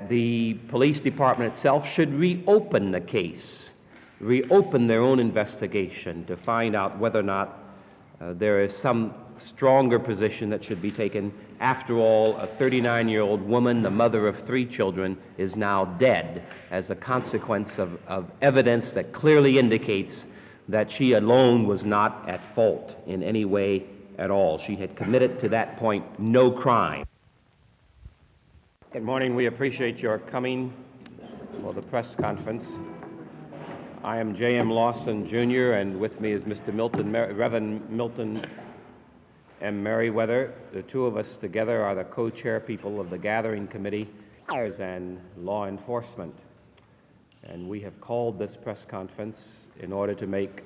that the police department itself should reopen the case, reopen their own investigation to find out whether or not there is some stronger position that should be taken. After all, a 39-year-old woman, the mother of 3 children, is now dead as a consequence of evidence that clearly indicates that she alone was not at fault in any way at all. She had committed to that point no crime. Good morning. We appreciate your coming for the press conference. I am James Lawson Jr., and with me is Mr. Reverend Milton Merriweather. The two of us together are the co-chair people of the Gathering Committee and Law Enforcement. And we have called this press conference in order to make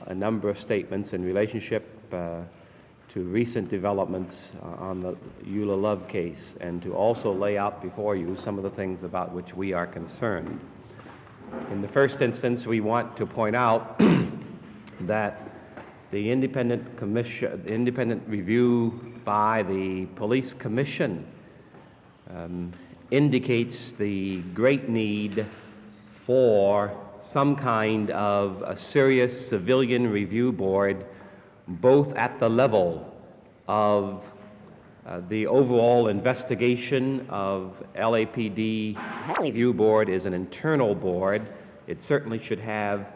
a number of statements in relationship to recent developments on the Eula Love case, and to also lay out before you some of the things about which we are concerned. In the first instance, we want to point out that the independent review by the Police Commission indicates the great need for some kind of a serious civilian review board, both at the level of the overall investigation of LAPD. Review board is an internal board. It certainly should have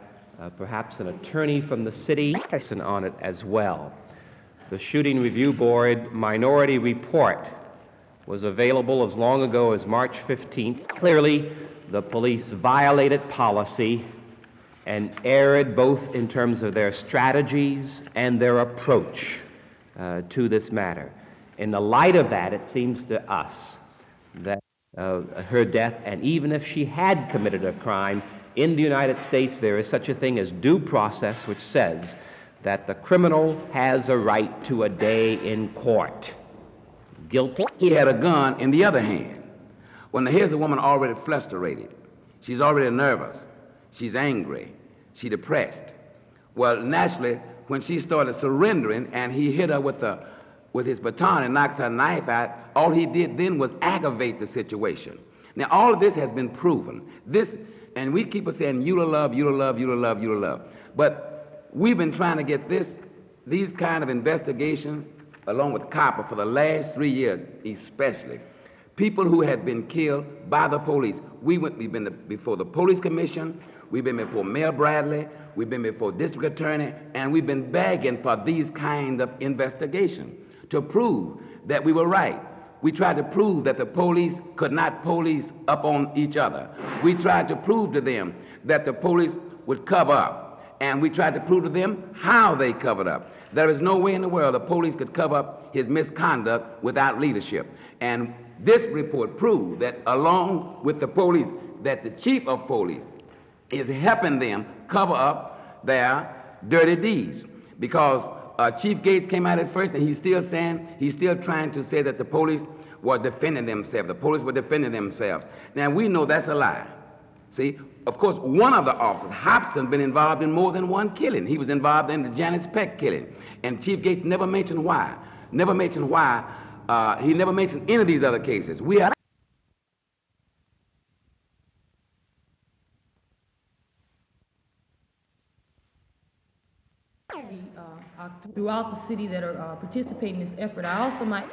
perhaps an attorney from the city on it as well. The Shooting Review Board minority report was available as long ago as March 15th. Clearly, the police violated policy and erred both in terms of their strategies and their approach to this matter. In the light of that, it seems to us that her death, and even if she had committed a crime, in the United States there is such a thing as due process, which says that the criminal has a right to a day in court. Guilty? He had a gun in the other hand. When here's a woman already frustrated, she's already nervous, she's angry, she's depressed. Well, naturally, when she started surrendering and he hit her with his baton and knocks her knife out, all he did then was aggravate the situation. Now, all of this has been proven. And we keep on saying, Eula Love, Eula Love, Eula Love, Eula Love. But we've been trying to get these kind of investigations, along with copper, for the last 3 years, especially. People who had been killed by the police. We've been before the Police Commission, we've been before Mayor Bradley, we've been before District Attorney, and we've been begging for these kinds of investigations to prove that we were right. We tried to prove that the police could not police up on each other. We tried to prove to them that the police would cover up. And we tried to prove to them how they covered up. There is no way in the world the police could cover up his misconduct without leadership. And this report proved that along with the police, that the chief of police is helping them cover up their dirty deeds. Because Chief Gates came out at first, and he's still trying to say that the police were defending themselves. The police were defending themselves. Now, we know that's a lie. See, of course, one of the officers, Hobson, been involved in more than one killing. He was involved in the Janice Peck killing. And Chief Gates never mentioned why. He never mentioned any of these other cases. Throughout the city that are participating in this effort. I also might